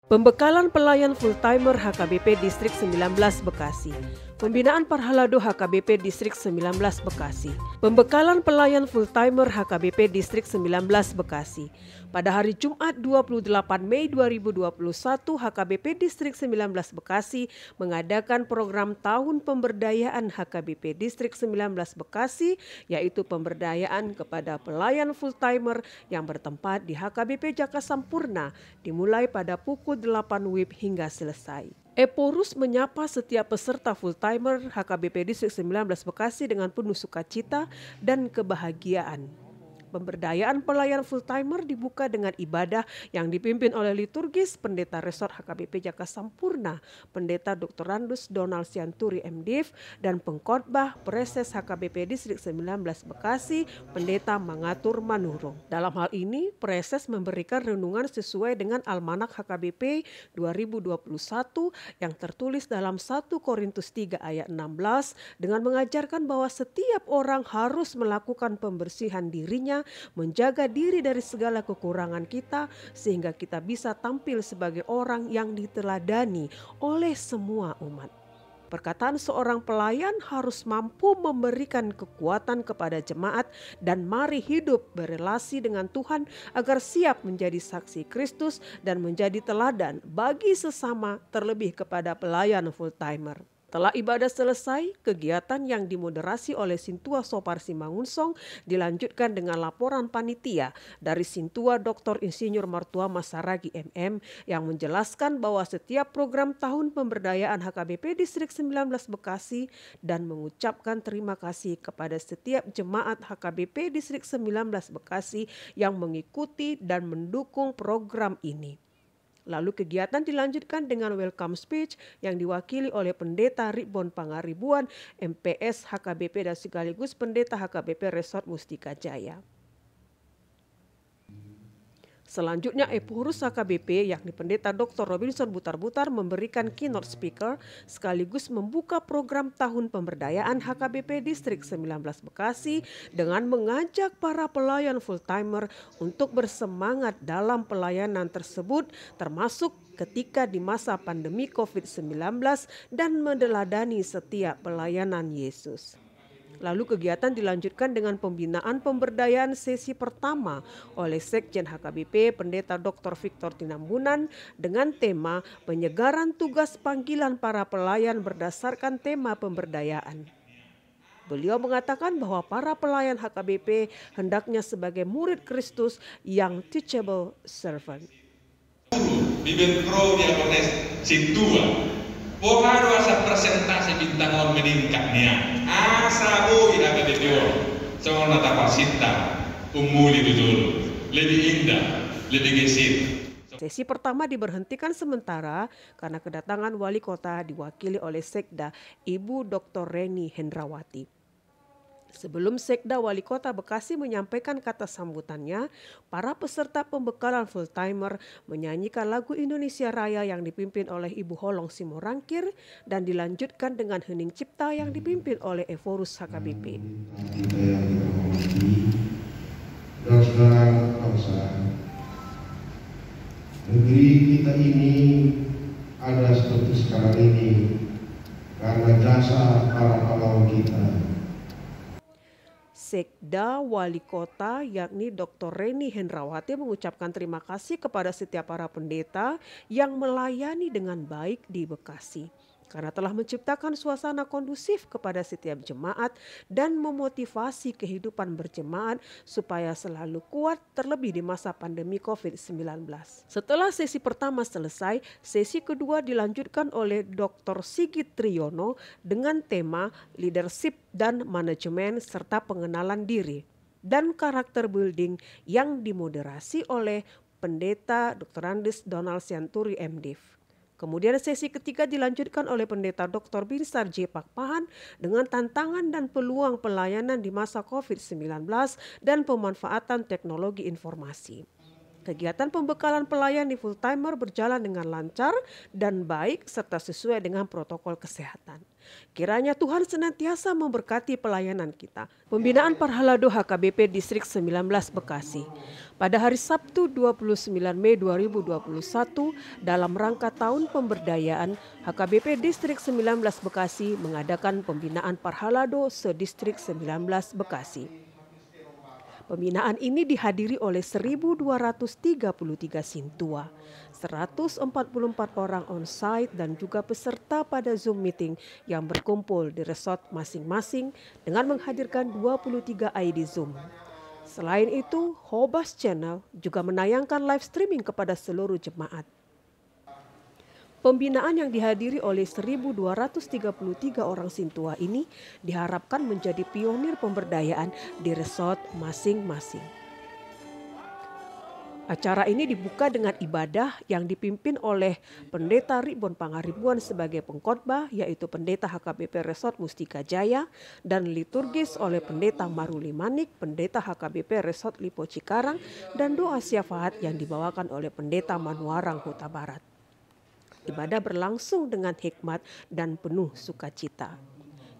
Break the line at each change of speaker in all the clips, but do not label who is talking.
Pembekalan pelayan full-timer HKBP Distrik 19 Bekasi. Pembinaan Parhalado HKBP Distrik 19 Bekasi. Pembekalan pelayan full-timer HKBP Distrik 19 Bekasi. Pada hari Jumat 28 Mei 2021, HKBP Distrik 19 Bekasi mengadakan program Tahun Pemberdayaan HKBP Distrik 19 Bekasi, yaitu pemberdayaan kepada pelayan full-timer yang bertempat di HKBP Jaka Sampurna, dimulai pada pukul 8 WIB hingga selesai. Eporus menyapa setiap peserta full-timer HKBP Distrik 19 Bekasi dengan penuh sukacita dan kebahagiaan. Pemberdayaan pelayan full-timer dibuka dengan ibadah yang dipimpin oleh liturgis Pendeta Resort HKBP Jaka Sampurna, Pendeta Dr. Randus Donald Sianturi MDiv, dan pengkhotbah Preses HKBP Distrik 19 Bekasi, Pendeta Mangatur Manurung. Dalam hal ini, Preses memberikan renungan sesuai dengan Almanak HKBP 2021 yang tertulis dalam 1 Korintus 3 ayat 16 dengan mengajarkan bahwa setiap orang harus melakukan pembersihan dirinya, menjaga diri dari segala kekurangan kita sehingga kita bisa tampil sebagai orang yang diteladani oleh semua umat. Perkataan seorang pelayan harus mampu memberikan kekuatan kepada jemaat dan mari hidup berelasi dengan Tuhan agar siap menjadi saksi Kristus dan menjadi teladan bagi sesama, terlebih kepada pelayan full-timer. Setelah ibadah selesai, kegiatan yang dimoderasi oleh Sintua Sopar Simangunsong dilanjutkan dengan laporan panitia dari Sintua Dr. Insinyur Martua Masaragi MM yang menjelaskan bahwa setiap program tahun pemberdayaan HKBP Distrik 19 Bekasi dan mengucapkan terima kasih kepada setiap jemaat HKBP Distrik 19 Bekasi yang mengikuti dan mendukung program ini. Lalu kegiatan dilanjutkan dengan welcome speech yang diwakili oleh Pendeta Ribon Pangaribuan, MPS HKBP dan sekaligus Pendeta HKBP Resort Mustika Jaya. Selanjutnya Eporus HKBP yakni Pendeta Dr. Robinson Butar-Butar memberikan keynote speaker sekaligus membuka program tahun pemberdayaan HKBP Distrik 19 Bekasi dengan mengajak para pelayan full-timer untuk bersemangat dalam pelayanan tersebut termasuk ketika di masa pandemi COVID-19 dan meneladani setiap pelayanan Yesus. Lalu kegiatan dilanjutkan dengan pembinaan pemberdayaan sesi pertama oleh Sekjen HKBP Pendeta Dr. Victor Tinambunan dengan tema penyegaran tugas panggilan para pelayan berdasarkan tema pemberdayaan. Beliau mengatakan bahwa para pelayan HKBP hendaknya sebagai murid Kristus yang teachable servant.
Bibit pro diakones Sintua. Pokoknya asa presentasi bintang meningkatnya. Asa ida KBPO. Soal nata pasita umuli dulu. Lebih indah, lebih gesit.
Sesi pertama diberhentikan sementara karena kedatangan wali kota diwakili oleh Sekda Ibu Dr. Reni Hendrawati. Sebelum Sekda Wali Kota Bekasi menyampaikan kata sambutannya, para peserta pembekalan full-timer menyanyikan lagu Indonesia Raya yang dipimpin oleh Ibu Holong Simorangkir dan dilanjutkan dengan hening cipta yang dipimpin oleh Eporus HKBP.
Saudara bangsa, negeri kita ini ada seperti sekarang ini karena jasa para pahlawan kita.
Sekda Wali Kota yakni Dr. Reni Hendrawati mengucapkan terima kasih kepada setiap para pendeta yang melayani dengan baik di Bekasi karena telah menciptakan suasana kondusif kepada setiap jemaat dan memotivasi kehidupan berjemaat supaya selalu kuat terlebih di masa pandemi COVID-19. Setelah sesi pertama selesai, sesi kedua dilanjutkan oleh Dr. Sigit Triyono dengan tema leadership dan manajemen serta pengenalan diri dan karakter building yang dimoderasi oleh Pendeta Dr. Randus Donald Sianturi MDiv. Kemudian sesi ketiga dilanjutkan oleh Pendeta Dr. Binsar J. Pakpahan dengan tantangan dan peluang pelayanan di masa COVID-19 dan pemanfaatan teknologi informasi. Kegiatan pembekalan pelayan di full-timer berjalan dengan lancar dan baik serta sesuai dengan protokol kesehatan. Kiranya Tuhan senantiasa memberkati pelayanan kita. Pembinaan Parhalado HKBP Distrik 19 Bekasi. Pada hari Sabtu 29 Mei 2021, dalam rangka tahun pemberdayaan, HKBP Distrik 19 Bekasi mengadakan pembinaan Parhalado se-Distrik 19 Bekasi. Pembinaan ini dihadiri oleh 1.233 sintua, 144 orang on-site dan juga peserta pada Zoom meeting yang berkumpul di resort masing-masing dengan menghadirkan 23 ID Zoom. Selain itu, Hobas Channel juga menayangkan live streaming kepada seluruh jemaat. Pembinaan yang dihadiri oleh 1.233 orang sintua ini diharapkan menjadi pionir pemberdayaan di resort masing-masing. Acara ini dibuka dengan ibadah yang dipimpin oleh Pendeta Ribon Pangaribuan sebagai pengkhotbah, yaitu Pendeta HKBP Resort Mustika Jaya, dan liturgis oleh Pendeta Maruli Manik, Pendeta HKBP Resort Lipo Cikarang, dan doa syafaat yang dibawakan oleh Pendeta Manuarang Huta Barat. Ibadah berlangsung dengan hikmat dan penuh sukacita.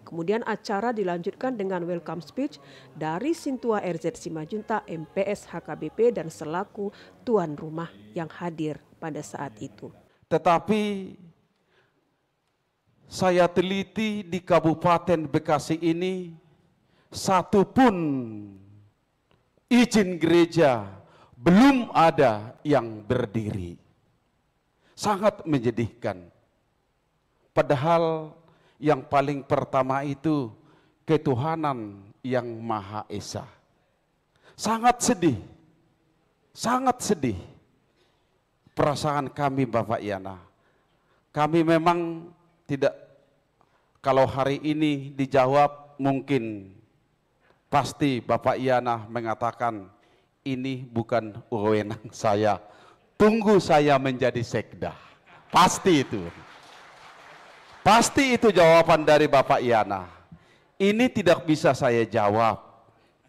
Kemudian acara dilanjutkan dengan welcome speech dari Sintua RZ Simajuntak MPS HKBP dan selaku tuan rumah yang hadir pada saat itu.
Tetapi saya teliti di Kabupaten Bekasi ini, satu pun izin gereja belum ada yang berdiri. Sangat menyedihkan. Padahal yang paling pertama itu ketuhanan yang Maha Esa. Sangat sedih perasaan kami Bapak Yana. Kami memang tidak, kalau hari ini dijawab mungkin pasti Bapak Yana mengatakan ini bukan wewenang saya. Tunggu saya menjadi sekda. Pasti itu. Pasti itu jawaban dari Bapak Yana. Ini tidak bisa saya jawab.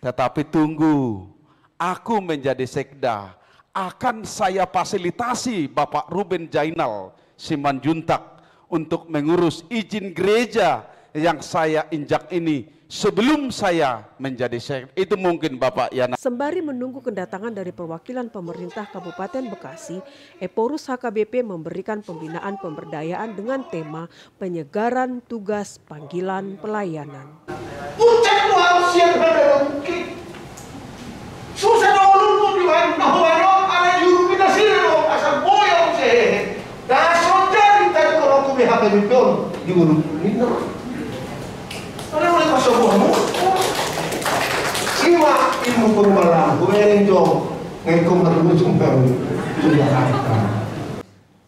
Tetapi tunggu, aku menjadi sekda. Akan saya fasilitasi Bapak Ruben Jainal Simanjuntak untuk mengurus izin gereja yang saya injak ini sebelum saya menjadi sekda. Itu mungkin Bapak Yana.
Sembari menunggu kedatangan dari perwakilan pemerintah Kabupaten Bekasi, Eporus HKBP memberikan pembinaan pemberdayaan dengan tema penyegaran tugas panggilan pelayanan.
Ucap Tuhan siap berdoa. Susah dulu Tuhan, nahuanom ala yuru pinasiro asal boyong se. Dason dari tadi kalau aku BHKBP di ulu ini. Ano mo ito sa buhay mo? Siwa, ilmu pengumbalan, kumain dong, ngayon kong marunong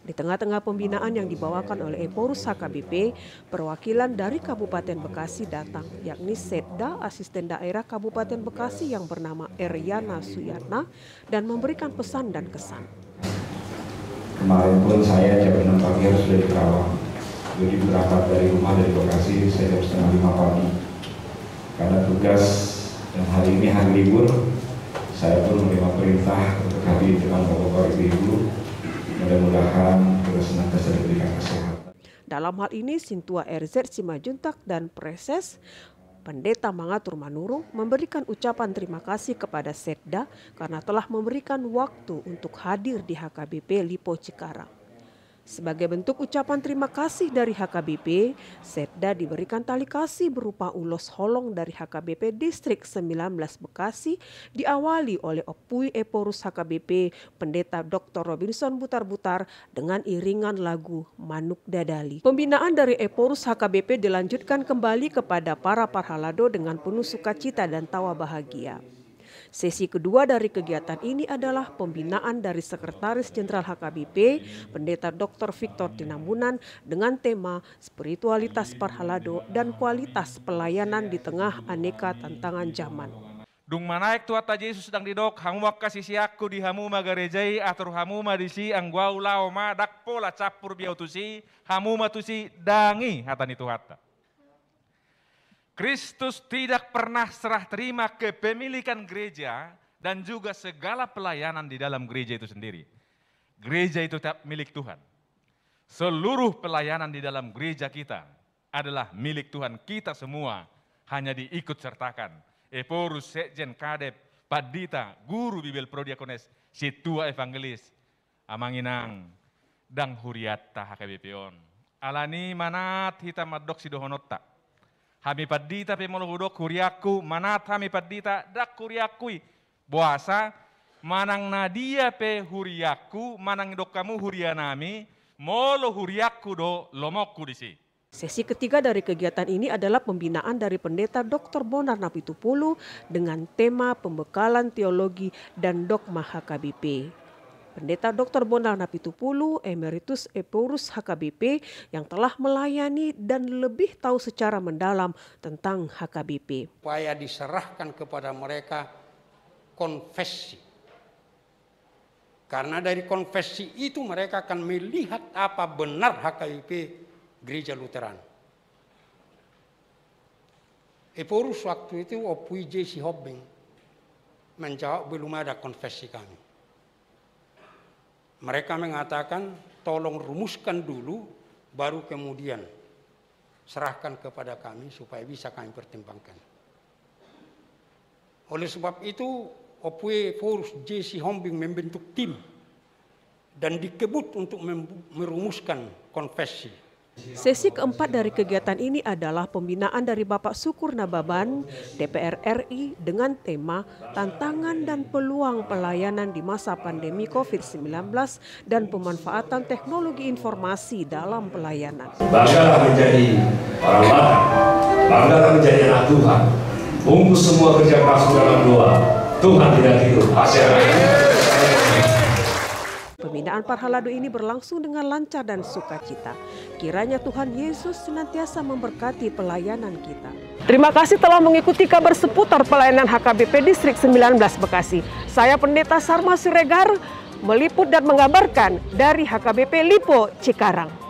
Di tengah-tengah pembinaan yang dibawakan oleh Eporus HKBP, perwakilan dari Kabupaten Bekasi datang, yakni Setda Asisten Daerah Kabupaten Bekasi yang bernama Eryana Suyatna, dan memberikan pesan dan kesan.
Kemarin pun saya jam 6 pagi harus sudah di Kerawang. Jadi berangkat dari rumah dari Bekasi saya jam 4:30 pagi. Karena tugas dan hari ini hari libur, saya pun menerima perintah untuk hadir di depan Bapak Ibu. Mudah-mudahan kita senantiasa diberikan kesehatan.
Dalam hal ini Sintua RZ Simajuntak dan Preses Pendeta Mangatur Manurung memberikan ucapan terima kasih kepada Setda karena telah memberikan waktu untuk hadir di HKBP Lipo Cikarang. Sebagai bentuk ucapan terima kasih dari HKBP, Setda diberikan tali kasih berupa ulos holong dari HKBP Distrik 19 Bekasi, diawali oleh Opui Eporus HKBP Pendeta Dr. Robinson Butar-Butar dengan iringan lagu Manuk Dadali. Pembinaan dari Eporus HKBP dilanjutkan kembali kepada para parhalado dengan penuh sukacita dan tawa bahagia. Sesi kedua dari kegiatan ini adalah pembinaan dari Sekretaris Jenderal HKBP, Pendeta Dr. Victor Tinambunan dengan tema Spiritualitas Parhalado dan Kualitas Pelayanan di Tengah Aneka Tantangan Zaman.
Dung manaik tuata Yesus sedang didok, hangwak kasih siakku di hamu magarejai, atur hamu madisi anggwau lao ma dakpo la capur biautusi, hamu matusi dangi hatan itu hata. Kristus tidak pernah serah terima kepemilikan gereja dan juga segala pelayanan di dalam gereja itu sendiri. Gereja itu tetap milik Tuhan. Seluruh pelayanan di dalam gereja kita adalah milik Tuhan kita semua, hanya diikut sertakan. Eporus, Sekjen, Kadep, Padita, guru Bibel Prodiakones, situa evangelis, amanginang, dang huriatta HKBP-on. Alani manat hita madok sidohonotta. Hami padita pemolohudok huriaku, manat hami padita dak huriakui. Buasa, manang nadia pe huriaku, manang dok kamu hurianami, molo huriaku do lomokku disi.
Sesi ketiga dari kegiatan ini adalah pembinaan dari Pendeta Dr. Bonar Napitupulu dengan tema pembekalan teologi dan dogma HKBP. Pendeta Dr. Bonar Napitupulu, Emeritus Epeurus HKBP yang telah melayani dan lebih tahu secara mendalam tentang HKBP.
Supaya diserahkan kepada mereka konfesi. Karena dari konfesi itu mereka akan melihat apa benar HKBP Gereja Lutheran. Epeurus waktu itu opui J.C. Hobbing menjawab belum ada konfesi kami. Mereka mengatakan tolong rumuskan dulu baru kemudian serahkan kepada kami supaya bisa kami pertimbangkan. Oleh sebab itu opui Epeurus J.C. Hobbing membentuk tim dan dikebut untuk merumuskan konfesi.
Sesi keempat dari kegiatan ini adalah pembinaan dari Bapak Sukur Nababan, DPR RI dengan tema tantangan dan peluang pelayanan di masa pandemi COVID-19 dan pemanfaatan teknologi informasi dalam pelayanan.
Banggalah menjadi orang Batak, banggalah menjadi anak Tuhan. Bungkus semua kerja keras dalam doa. Tuhan tidak tidur.
Pembinaan Parhalado ini berlangsung dengan lancar dan sukacita. Kiranya Tuhan Yesus senantiasa memberkati pelayanan kita. Terima kasih telah mengikuti kabar seputar pelayanan HKBP Distrik 19 Bekasi. Saya Pendeta Sarma Siregar meliput dan mengabarkan dari HKBP Lipo Cikarang.